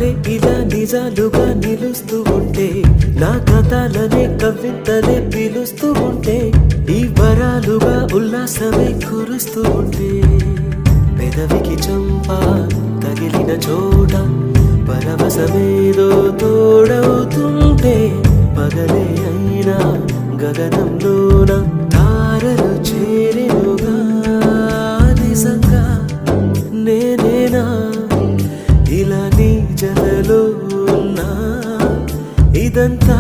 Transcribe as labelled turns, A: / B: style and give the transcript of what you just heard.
A: కలలే ఇలా నిజాలుగా నిలుస్తూ ఉంటే, నా కథలనే కవితలే పిలుస్తూ ఉంటే, ఈ వరాలుగా ఉల్లాసమే కురుస్తూ ఉంటే, పెదవికి చంప తగిలిన చోట పరవశమేదో తోడవుతుంటే, పగలే అయినా గగనంలోన తారలు చేరెనుగా. నిజంగా నేనేనా ఇలా నీ జతలో ఉన్నా, ఇదంతా